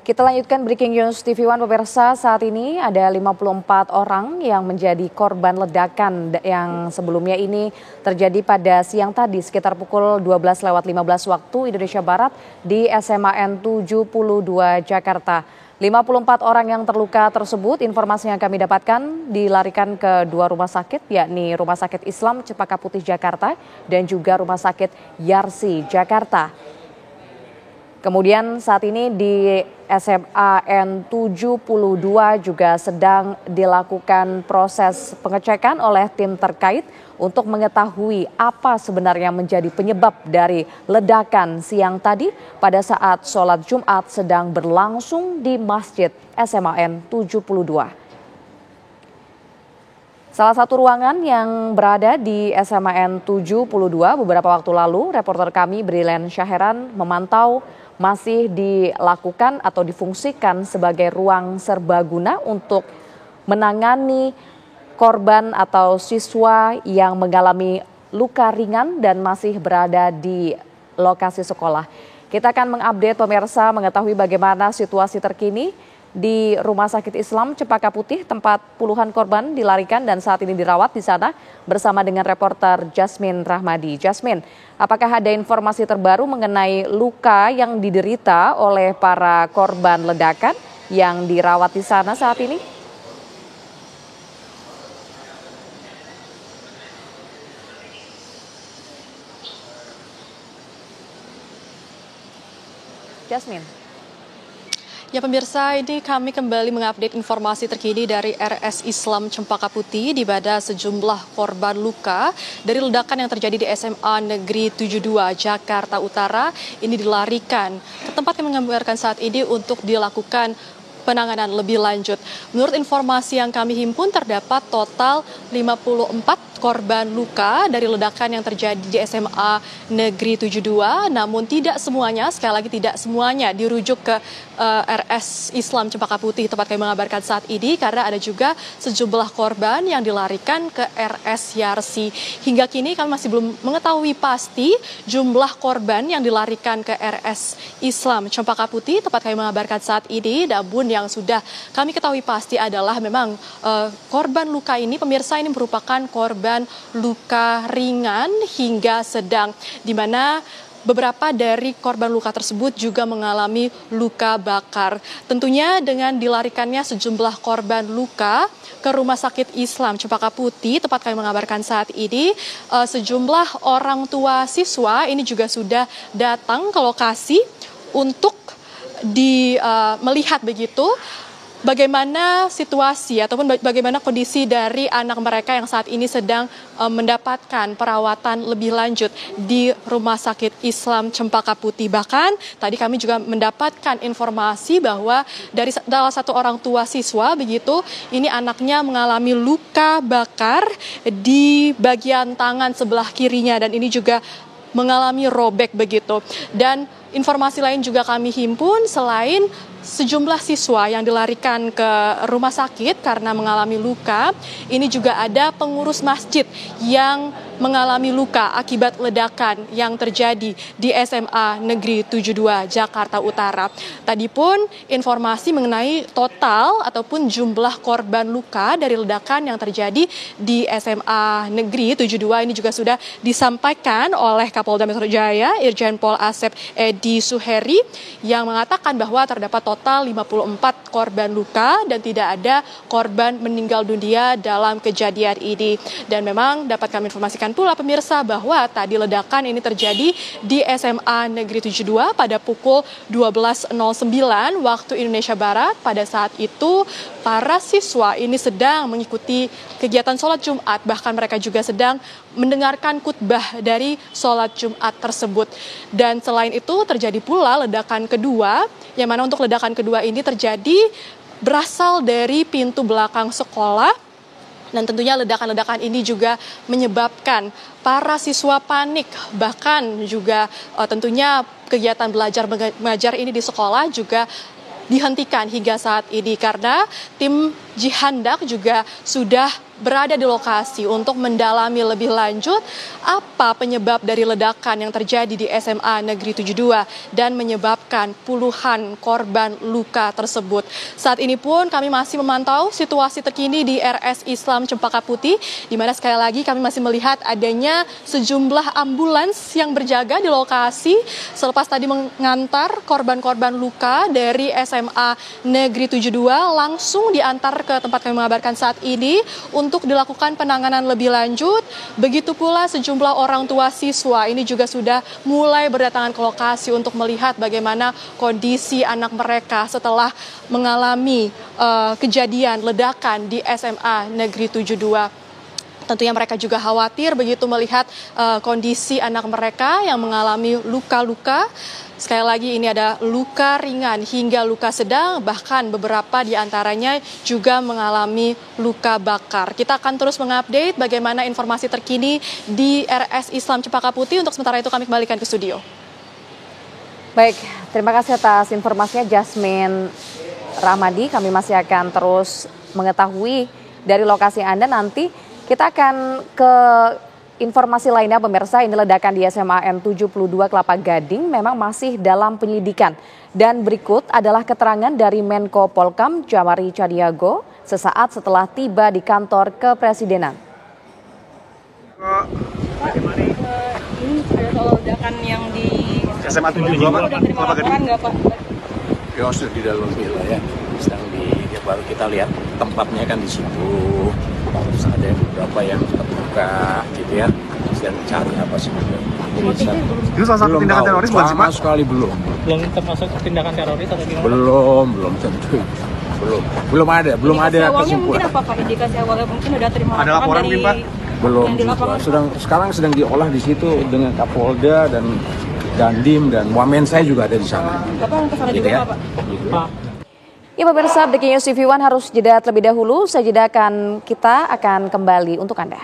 Kita lanjutkan Breaking News TV One pemirsa. Saat ini ada 54 orang yang menjadi korban ledakan yang sebelumnya ini terjadi pada siang tadi sekitar pukul 12:15 waktu Indonesia Barat di SMAN 72 Jakarta. 54 orang yang terluka tersebut, informasi yang kami dapatkan dilarikan ke dua rumah sakit, yakni Rumah Sakit Islam Cempaka Putih Jakarta dan juga Rumah Sakit Yarsi Jakarta. Kemudian saat ini di SMAN 72 juga sedang dilakukan proses pengecekan oleh tim terkait untuk mengetahui apa sebenarnya menjadi penyebab dari ledakan siang tadi pada saat sholat Jumat sedang berlangsung di Masjid SMAN 72. Salah satu ruangan yang berada di SMAN 72 beberapa waktu lalu, reporter kami Brilian Syaheran memantau masih dilakukan atau difungsikan sebagai ruang serbaguna untuk menangani korban atau siswa yang mengalami luka ringan dan masih berada di lokasi sekolah. Kita akan mengupdate pemirsa mengetahui bagaimana situasi terkini di Rumah Sakit Islam Cempaka Putih, tempat puluhan korban dilarikan dan saat ini dirawat di sana bersama dengan reporter Jasmine Rahmadi. Jasmine, apakah ada informasi terbaru mengenai luka yang diderita oleh para korban ledakan yang dirawat di sana saat ini? Jasmine. Ya pemirsa, ini kami kembali mengupdate informasi terkini dari RS Islam Cempaka Putih di mana sejumlah korban luka dari ledakan yang terjadi di SMA Negeri 72 Jakarta Utara ini dilarikan ke tempat yang menggambarkan saat ini untuk dilakukan penanganan lebih lanjut. Menurut informasi yang kami himpun terdapat total 54 korban luka dari ledakan yang terjadi di SMA Negeri 72, namun tidak semuanya, sekali lagi tidak semuanya dirujuk ke RS Islam Cempaka Putih tempat kami mengabarkan saat ini karena ada juga sejumlah korban yang dilarikan ke RS Yarsi. Hingga kini kami masih belum mengetahui pasti jumlah korban yang dilarikan ke RS Islam Cempaka Putih tempat kami mengabarkan saat ini, namun yang sudah kami ketahui pasti adalah memang korban luka ini pemirsa ini merupakan korban luka ringan hingga sedang, di mana beberapa dari korban luka tersebut juga mengalami luka bakar. Tentunya dengan dilarikannya sejumlah korban luka ke Rumah Sakit Islam Cempaka Putih, tempat kami mengabarkan saat ini, sejumlah orang tua siswa ini juga sudah datang ke lokasi untuk melihat begitu bagaimana situasi ataupun bagaimana kondisi dari anak mereka yang saat ini sedang mendapatkan perawatan lebih lanjut di Rumah Sakit Islam Cempaka Putih. Bahkan tadi kami juga mendapatkan informasi bahwa dari salah satu orang tua siswa begitu, ini anaknya mengalami luka bakar di bagian tangan sebelah kirinya dan ini juga mengalami robek begitu. Dan informasi lain juga kami himpun selain sejumlah siswa yang dilarikan ke rumah sakit karena mengalami luka, ini juga ada pengurus masjid yang mengalami luka akibat ledakan yang terjadi di SMA Negeri 72 Jakarta Utara. Tadi pun informasi mengenai total ataupun jumlah korban luka dari ledakan yang terjadi di SMA Negeri 72 ini juga sudah disampaikan oleh Kapolda Metro Jaya Irjen Pol Asep Edi Suheri yang mengatakan bahwa terdapat total 54 korban luka dan tidak ada korban meninggal dunia dalam kejadian ini. Dan memang dapat kami informasikan pula pemirsa bahwa tadi ledakan ini terjadi di SMA Negeri 72 pada pukul 12.09 waktu Indonesia Barat. Pada saat itu para siswa ini sedang mengikuti kegiatan sholat Jumat, bahkan mereka juga sedang mendengarkan khutbah dari sholat Jumat tersebut. Dan selain itu terjadi pula ledakan kedua, yang mana untuk ledakan kedua ini terjadi berasal dari pintu belakang sekolah. Dan tentunya ledakan-ledakan ini juga menyebabkan para siswa panik, bahkan juga tentunya kegiatan belajar mengajar ini di sekolah juga dihentikan hingga saat ini karena tim Jihandak juga sudah berada di lokasi untuk mendalami lebih lanjut apa penyebab dari ledakan yang terjadi di SMA Negeri 72 dan menyebabkan puluhan korban luka tersebut. Saat ini pun kami masih memantau situasi terkini di RS Islam Cempaka Putih, di mana sekali lagi kami masih melihat adanya sejumlah ambulans yang berjaga di lokasi selepas tadi mengantar korban-korban luka dari SMA Negeri 72 langsung diantar ke tempat kami mengabarkan saat ini untuk dilakukan penanganan lebih lanjut. Begitu pula sejumlah orang tua siswa ini juga sudah mulai berdatangan ke lokasi untuk melihat bagaimana kondisi anak mereka setelah mengalami kejadian ledakan di SMA Negeri 72. Tentunya mereka juga khawatir begitu melihat kondisi anak mereka yang mengalami luka-luka. Sekali lagi ini ada luka ringan hingga luka sedang, bahkan beberapa di antaranya juga mengalami luka bakar. Kita akan terus mengupdate bagaimana informasi terkini di RS Islam Cempaka Putih. Untuk sementara itu kami kembalikan ke studio. Baik, terima kasih atas informasinya Jasmine Rahmadi. Kami masih akan terus mengetahui dari lokasi Anda. Nanti kita akan ke informasi lainnya pemirsa. Ini ledakan di SMA N72 Kelapa Gading memang masih dalam penyelidikan. Dan berikut adalah keterangan dari Menko Polkam Jamari Chadiago sesaat setelah tiba di kantor kepresidenan. Ini ada soal ledakan yang di SMA 72 Kelapa Gading. Ya sudah di dalam wilayah, sedang baru kita lihat tempatnya kan di situ. Terus ada beberapa yang terbuka gitu ya, sedang cari apa sih. Itu salah satu tindakan teroris bukan sih Pak? Sama sekali belum. belum termasuk tindakan teroris atau gimana? Belum tentu. Belum ada awalnya kesimpulan. mungkin apa Pak? Indikasi awalnya mungkin udah terima Ada laporan dari Pak? Belum. yang di lapangan. Sekarang sedang diolah di situ dengan Kapolda dan Dandim dan Wamen saya juga ada di sana. Bapak mau kesana Gitu juga ya. Pak? Gitu. Ya pemirsa, Breaking News TV One harus jeda terlebih dahulu. Kita akan kembali untuk Anda.